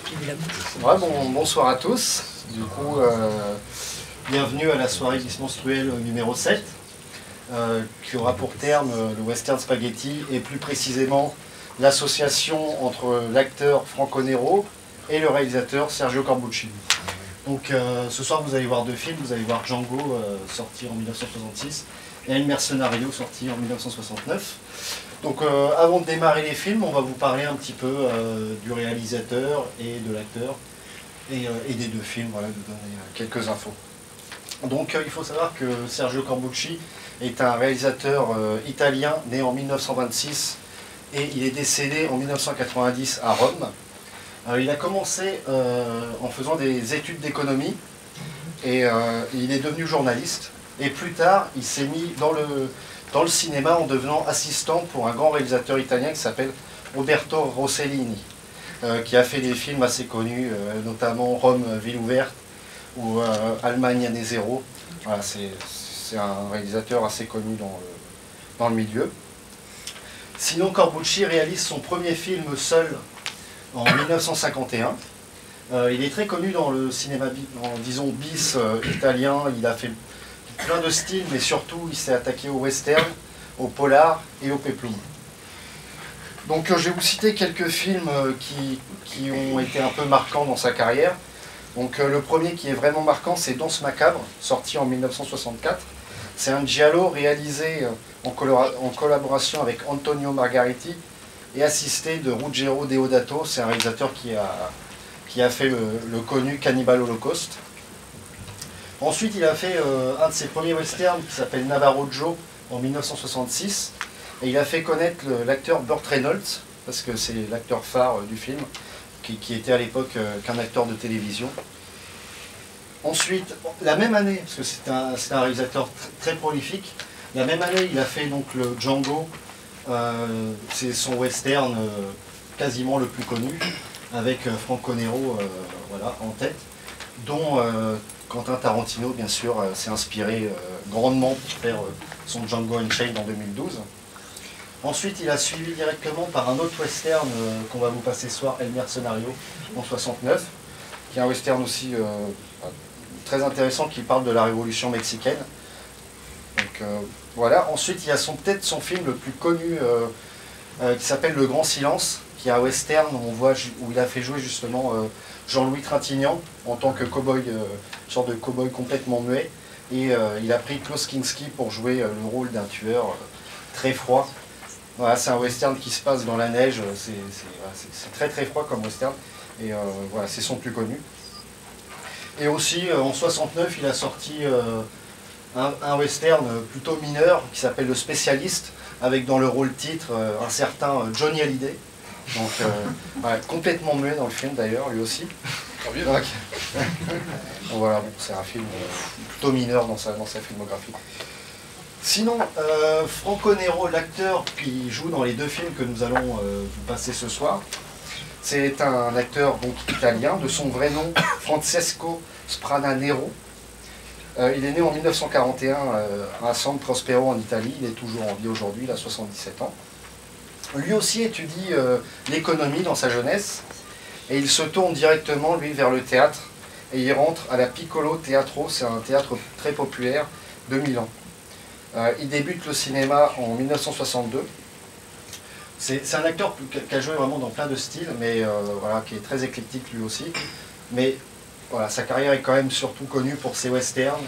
Ouais, bonsoir à tous. Du coup, bienvenue à la soirée bismenstruelle numéro 7, qui aura pour terme le western spaghetti et plus précisément l'association entre l'acteur Franco Nero et le réalisateur Sergio Corbucci. Donc ce soir vous allez voir deux films, vous allez voir Django sorti en 1966 et El Mercenario sorti en 1969. Donc avant de démarrer les films, on va vous parler un petit peu du réalisateur et de l'acteur et des deux films, voilà, vous donner quelques infos. Donc il faut savoir que Sergio Corbucci est un réalisateur italien né en 1926 et il est décédé en 1990 à Rome. Il a commencé en faisant des études d'économie et il est devenu journaliste. Et plus tard, il s'est mis dans le cinéma en devenant assistant pour un grand réalisateur italien qui s'appelle Roberto Rossellini, qui a fait des films assez connus, notamment Rome, ville ouverte ou Allemagne année zéro. Voilà, c'est un réalisateur assez connu dans le milieu. Sinon, Corbucci réalise son premier film seul en 1951. Il est très connu dans le cinéma, disons, bis italien. Il a fait plein de styles, mais surtout il s'est attaqué au western, au polar et au péplum. Donc je vais vous citer quelques films qui ont été un peu marquants dans sa carrière. Donc le premier qui est vraiment marquant, c'est Danse macabre, sorti en 1964. C'est un giallo réalisé en collaboration avec Antonio Margheriti et assisté de Ruggero Deodato. C'est un réalisateur qui a fait le connu Cannibal Holocaust. Ensuite, il a fait un de ses premiers westerns qui s'appelle Navarro Joe en 1966. Et il a fait connaître l'acteur Burt Reynolds, parce que c'est l'acteur phare du film, qui était à l'époque qu'un acteur de télévision. Ensuite, la même année, parce que c'est un réalisateur très prolifique, la même année, il a fait donc le Django, c'est son western quasiment le plus connu, avec Franco Nero voilà, en tête, dont Quentin Tarantino, bien sûr, s'est inspiré grandement pour faire son Django Unchained en 2012. Ensuite, il a suivi directement par un autre western qu'on va vous passer ce soir, El Mercenario, en 69, qui est un western aussi très intéressant qui parle de la révolution mexicaine. Donc, voilà. Ensuite, il y a peut-être son film le plus connu qui s'appelle Le Grand Silence, qui est un western où il a fait jouer justement Jean-Louis Trintignant en tant que cow-boy, sorte de cow-boy complètement muet. Et il a pris Klaus Kinski pour jouer le rôle d'un tueur très froid. Voilà, c'est un western qui se passe dans la neige, c'est très très froid comme western. Et voilà, c'est son plus connu. Et aussi, en 69, il a sorti un western plutôt mineur qui s'appelle Le Spécialiste, avec dans le rôle titre un certain Johnny Hallyday. Donc, ouais, complètement muet dans le film d'ailleurs, lui aussi. Donc, voilà, bon, c'est un film plutôt mineur dans sa filmographie. Sinon, Franco Nero, l'acteur qui joue dans les deux films que nous allons vous passer ce soir, c'est un acteur donc, italien, de son vrai nom, Francesco Sprana Nero. Il est né en 1941 à San Prospero en Italie, il est toujours en vie aujourd'hui, il a 77 ans. Lui aussi étudie l'économie dans sa jeunesse, et il se tourne directement, lui, vers le théâtre, et il rentre à la Piccolo Teatro, c'est un théâtre très populaire de Milan. Il débute le cinéma en 1962. C'est un acteur qui a joué vraiment dans plein de styles, mais voilà, qui est très éclectique lui aussi. Mais voilà, sa carrière est quand même surtout connue pour ses westerns,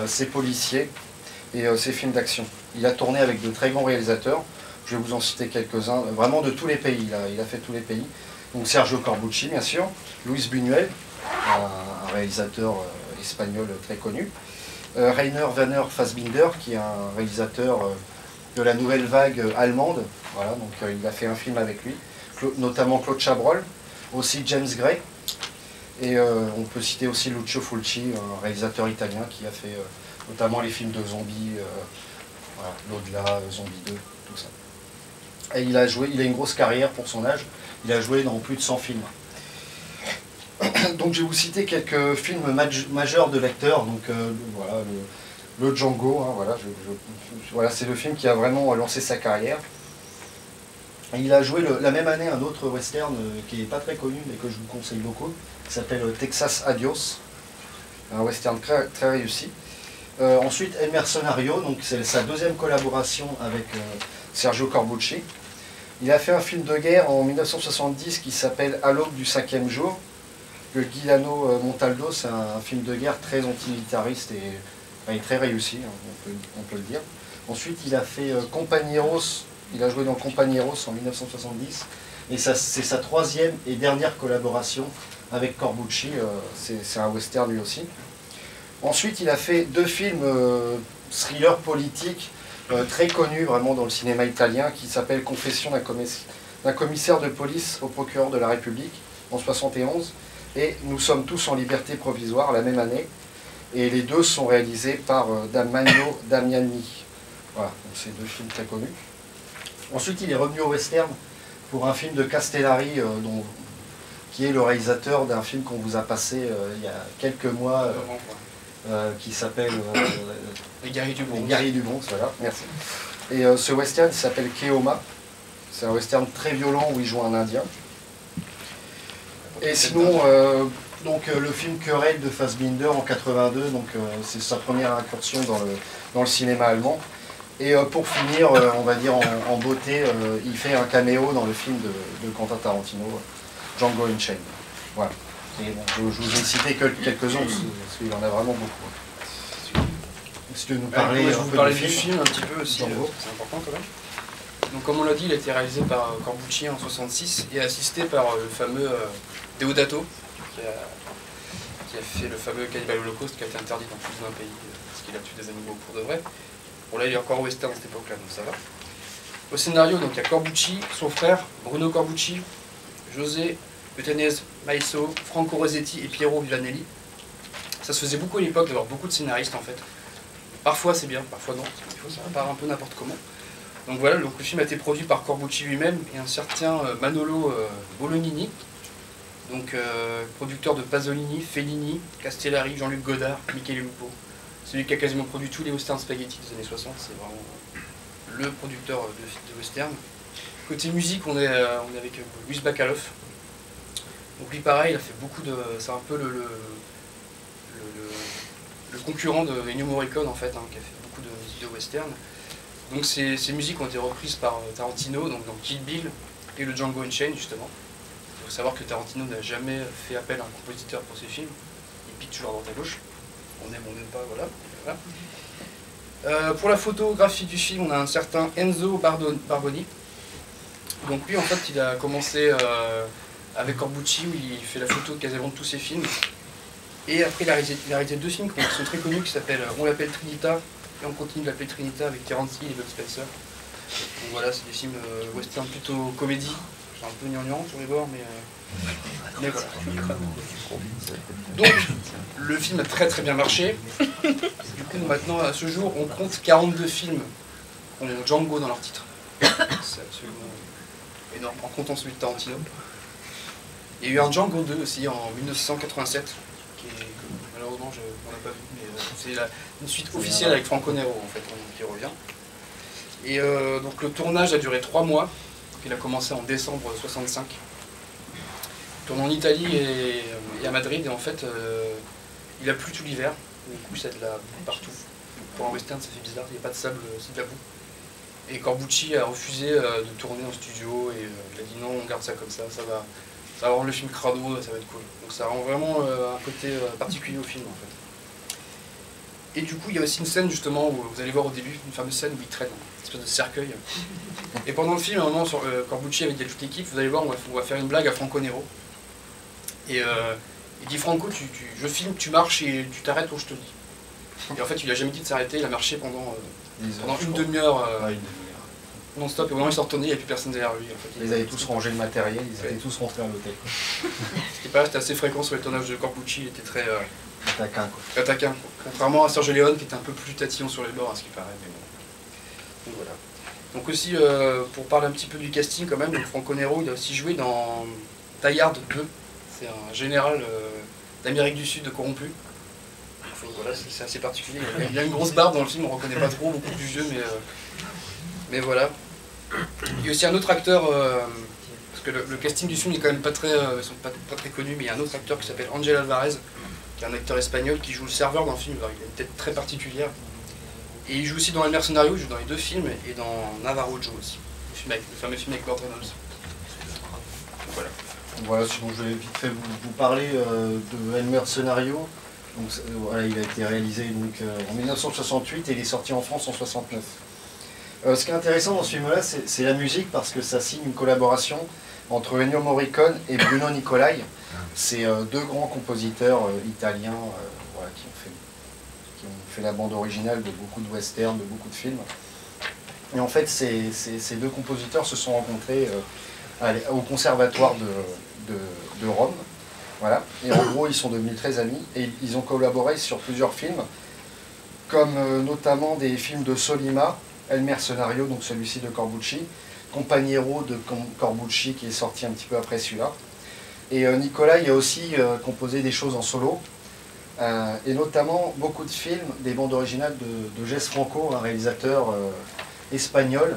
ses policiers et ses films d'action. Il a tourné avec de très grands réalisateurs. Je vais vous en citer quelques-uns, vraiment de tous les pays. Il a fait tous les pays. Donc Sergio Corbucci, bien sûr, Luis Buñuel, un réalisateur espagnol très connu. Rainer Werner Fassbinder, qui est un réalisateur de la nouvelle vague allemande. Voilà, donc il a fait un film avec lui, notamment Claude Chabrol, aussi James Gray. Et on peut citer aussi Lucio Fulci, un réalisateur italien qui a fait notamment les films de zombies, voilà, L'Au-delà, Zombie 2, tout ça. Et il a une grosse carrière pour son âge, il a joué dans plus de 100 films. Donc je vais vous citer quelques films majeurs de l'acteur. Donc voilà, le Django, hein, voilà, voilà, c'est le film qui a vraiment lancé sa carrière. Il a joué la même année un autre western qui n'est pas très connu, mais que je vous conseille beaucoup, qui s'appelle Texas Adios, un western très réussi. Ensuite, El Mercenario, donc c'est sa deuxième collaboration avec Sergio Corbucci. Il a fait un film de guerre en 1970 qui s'appelle À l'aube du 5e jour. Le Guillermo Montaldo, c'est un film de guerre très antimilitariste et très réussi, hein, on peut le dire. Ensuite, il a fait Compañeros, il a joué dans Compañeros en 1970, et c'est sa troisième et dernière collaboration avec Corbucci, c'est un western lui aussi. Ensuite, il a fait 2 films thrillers politiques très connus vraiment dans le cinéma italien, qui s'appelle Confession d'un commissaire de police au procureur de la République en 1971, et Nous sommes tous en liberté provisoire la même année. Et les 2 sont réalisés par Damiano Damiani. Voilà, donc c'est 2 films très connus. Ensuite, il est revenu au western pour un film de Castellari, qui est le réalisateur d'un film qu'on vous a passé il y a quelques mois, qui s'appelle Les Guerriers du Bronze. Les Guerriers du Bronze, voilà, merci. Et ce western il s'appelle Keoma. C'est un western très violent où il joue un Indien. Et sinon, donc, le film Querelle de Fassbinder en 82, donc c'est sa première incursion dans le cinéma allemand. Et pour finir, on va dire en beauté, il fait un caméo dans le film de Quentin Tarantino, Django Unchained. Voilà. Et bon, je vous ai cité que quelques-uns, parce qu'il y en a vraiment beaucoup. Si tu veux nous parler, je vais vous peu parler du du film un petit peu aussi, c'est important quand même. Donc comme on l'a dit, il a été réalisé par Corbucci en 1966 et assisté par le fameux Deodato, qui a fait le fameux Cannibal Holocaust, qui a été interdit dans plus d'un pays, parce qu'il a tué des animaux pour de vrai. Bon là il est encore au western à cette époque-là, donc ça va. Au scénario, donc, il y a Corbucci, son frère, Bruno Corbucci, José Utanese Maiso, Franco Rosetti et Piero Villanelli. Ça se faisait beaucoup à l'époque d'avoir beaucoup de scénaristes en fait. Parfois c'est bien, parfois non, ça part un peu n'importe comment. Donc voilà, donc le film a été produit par Corbucci lui-même et un certain Manolo Bolognini, donc producteur de Pasolini, Fellini, Castellari, Jean-Luc Godard, Michele Lupo. Celui qui a quasiment produit tous les western spaghetti des années 60, c'est vraiment le producteur de western. Côté musique, on est avec Luis Bacalov. Donc lui pareil, il a fait beaucoup de... c'est un peu le concurrent de Ennio Morricone en fait, hein, qui a fait beaucoup de musique de western. Donc ces musiques ont été reprises par Tarantino, donc dans Kill Bill et le Django Unchained justement. Il faut savoir que Tarantino n'a jamais fait appel à un compositeur pour ses films, il pique toujours à droite à gauche. On aime pas, voilà. Pour la photographie du film, on a un certain Enzo Barboni. Donc lui en fait il a commencé avec Corbucci où il fait la photo de quasiment de tous ses films. Et après il a réalisé 2 films qui sont très connus qui s'appellent On l'appelle Trinita et On continue de l'appeler Trinita avec Terence Hill et Bud Spencer. Donc voilà, c'est des films western plutôt comédie. C'est un peu gnangnan sur les bords mais voilà. Donc le film a très bien marché. Du coup maintenant à ce jour on compte 42 films qui ont Django dans leur titre. C'est absolument énorme en comptant celui de Tarantino. Il y a eu un Django 2 aussi en 1987, que malheureusement on n'a pas vu, mais c'est une suite officielle avec Franco Nero en fait, qui revient. Et donc le tournage a duré 3 mois, il a commencé en décembre 65. Il tourne en Italie et à Madrid, et en fait il a plu tout l'hiver, du coup c'est de la boue partout. Pour un western ça fait bizarre, il n'y a pas de sable, c'est de la boue. Et Corbucci a refusé de tourner en studio et il a dit non, on garde ça comme ça va rendre le film crado, ça va être cool. Donc ça rend vraiment un côté particulier au film en fait. Et du coup il y a aussi une scène justement où vous allez voir au début, une fameuse scène où il traîne, une espèce de cercueil. Et pendant le film, à un moment, Corbucci avait dit à toute l'équipe, vous allez voir, on va faire une blague à Franco Nero. Et il dit Franco, je filme, tu marches et tu t'arrêtes où je te dis. Et en fait il lui a jamais dit de s'arrêter, il a marché pendant une demi-heure. Non-stop, et au moment où il s'est retourné, il n'y avait plus personne derrière lui. En fait. Ils avaient tous rangé le matériel, ils étaient tous rentrés à l'hôtel. C'était assez fréquent sur les tournages de Corbucci, il était très taquin, quoi. Taquin. Contrairement à Sergio Leone qui était un peu plus tatillon sur les bords, à ce qui paraît. Mais bon. Donc voilà. Donc aussi, pour parler un petit peu du casting quand même, Franco Nero, il a aussi joué dans Die Hard 2. C'est un général d'Amérique du Sud corrompu. Donc voilà, c'est assez particulier. Il a une grosse barbe dans le film, on ne reconnaît pas trop, beaucoup plus vieux, mais voilà. Il y a aussi un autre acteur, parce que le casting du film est quand même pas très, ils sont pas très connus, mais il y a un autre acteur qui s'appelle Angel Alvarez, qui est un acteur espagnol qui joue le serveur dans le film. Alors, il a une tête très particulière. Et il joue aussi dans El Mercenario, il joue dans les deux films, et dans Navarro Joe aussi, le fameux film avec Burt Reynolds. Donc, voilà. Voilà, sinon je vais vite fait vous parler de El Mercenario. Donc, voilà, il a été réalisé donc, en 1968 et il est sorti en France en 1969. Ce qui est intéressant dans ce film-là, c'est la musique, parce que ça signe une collaboration entre Ennio Morricone et Bruno Nicolai. C'est deux grands compositeurs italiens voilà, qui ont fait la bande originale de beaucoup de westerns, de beaucoup de films. Et en fait, ces deux compositeurs se sont rencontrés au conservatoire de Rome. Voilà. Et en gros, ils sont devenus très amis et ils ont collaboré sur plusieurs films, comme notamment des films de Sollima, El Mercenario, donc celui-ci de Corbucci, Compagnero de Corbucci qui est sorti un petit peu après celui-là. Et Nicolas a aussi composé des choses en solo, et notamment beaucoup de films, des bandes originales de Jess Franco, un réalisateur espagnol.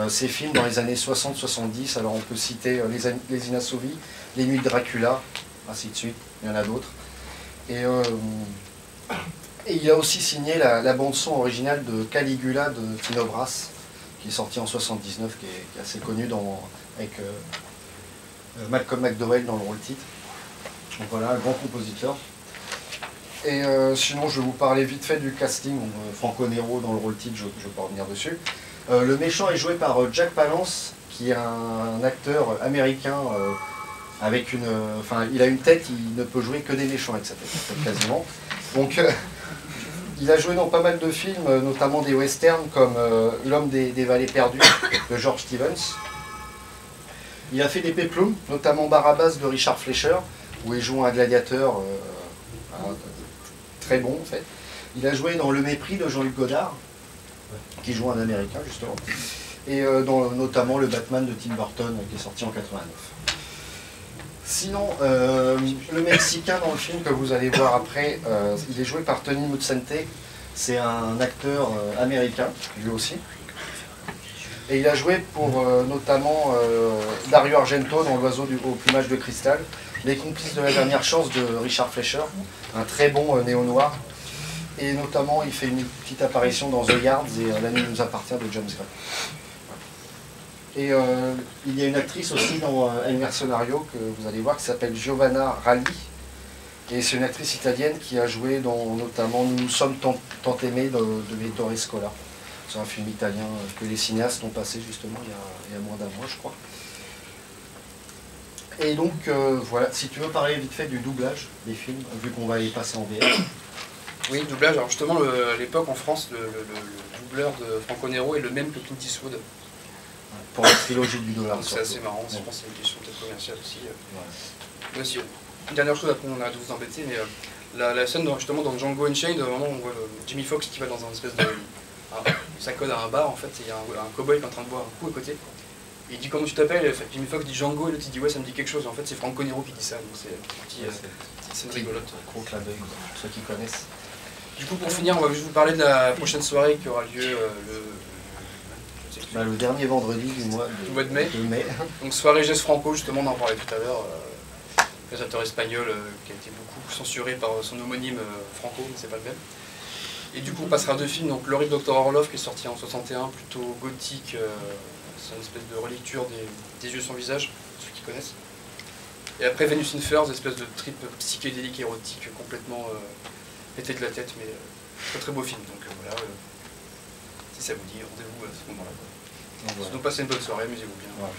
Ces films dans les années 60-70, alors on peut citer Les Inassouvis, Les Nuits de Dracula, ainsi de suite, il y en a d'autres. Et il a aussi signé la bande-son originale de Caligula de Tino Brass, qui est sorti en 79, qui est assez connu avec Malcolm McDowell dans le rôle titre. Donc voilà, un grand compositeur. Et sinon, je vais vous parler vite fait du casting. Franco Nero dans le rôle titre, je ne vais pas revenir dessus. Le méchant est joué par Jack Palance, qui est un acteur américain avec une... Enfin, il a une tête, il ne peut jouer que des méchants avec sa tête, en fait, quasiment. Donc, il a joué dans pas mal de films, notamment des westerns, comme L'homme des vallées perdues, de George Stevens. Il a fait des péplums, notamment Barabbas de Richard Fleischer, où il joue un gladiateur très bon, en fait. Il a joué dans Le Mépris de Jean-Luc Godard, qui joue un Américain, justement. Et notamment le Batman de Tim Burton, qui est sorti en 89. Sinon, le Mexicain dans le film que vous allez voir après, il est joué par Tony Muzzente. C'est un acteur américain, lui aussi. Et il a joué pour notamment Dario Argento dans L'Oiseau au plumage de cristal, Les complices de la dernière chance de Richard Fleischer, un très bon néo-noir. Et notamment, il fait une petite apparition dans The Yards et La nuit nous appartient de James Gray. Et il y a une actrice aussi dans El Mercenario que vous allez voir qui s'appelle Giovanna Ralli. Et c'est une actrice italienne qui a joué dans notamment Nous nous sommes tant aimés de Vittore Scola. C'est un film italien que les cinéastes ont passé justement il y a moins d'un mois, je crois. Et donc voilà, si tu veux parler vite fait du doublage des films, vu qu'on va les passer en VR. Oui, le doublage. Alors justement, à l'époque en France, le doubleur de Franco Nero est le même que Clint Eastwood. Pour la trilogie du dollar. C'est assez marrant, je pense que c'est une question peut-être commerciale aussi. Ouais. Aussi. Une dernière chose, après on arrête de vous embêter, mais la scène justement dans Django Unchained, vraiment on voit Jimmy Fox qui va dans un espèce de... ça code à un bar en fait, et il y a un cowboy qui est en train de boire un coup à côté. Et il dit comment tu t'appelles, Jimmy Fox dit Django, et l'autre il dit ouais ça me dit quelque chose, et en fait c'est Franco Nero qui dit ça, donc c'est une petite scène rigolote. Gros clin d'œil pour ceux qui connaissent. Du coup pour finir, on va juste vous parler de la prochaine soirée qui aura lieu le dernier vendredi du mois de mai. Donc soirée Jess Franco, justement on en parlait tout à l'heure, réalisateur espagnol qui a été beaucoup censuré par son homonyme Franco, mais c'est pas le même. Et du coup on passera deux films, donc L'horrible Dr Orlov qui est sorti en 61, plutôt gothique, c'est une espèce de relecture des yeux sans visage, ceux qui connaissent. Et après Venus in Furs, espèce de trip psychédélique érotique complètement pété de la tête, mais très très beau film, donc voilà, si ça vous dit, rendez-vous à ce moment-là. Sinon passez une bonne soirée, amusez-vous bien. Ouais.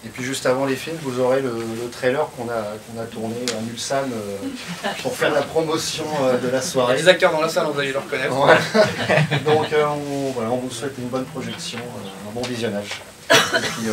Et puis juste avant les films, vous aurez le trailer qu'on a tourné à Mulsanne pour faire la promotion de la soirée. Il y a des acteurs dans la salle, vous allez le reconnaître. Ouais. Donc on vous souhaite une bonne projection, un bon visionnage. Et puis,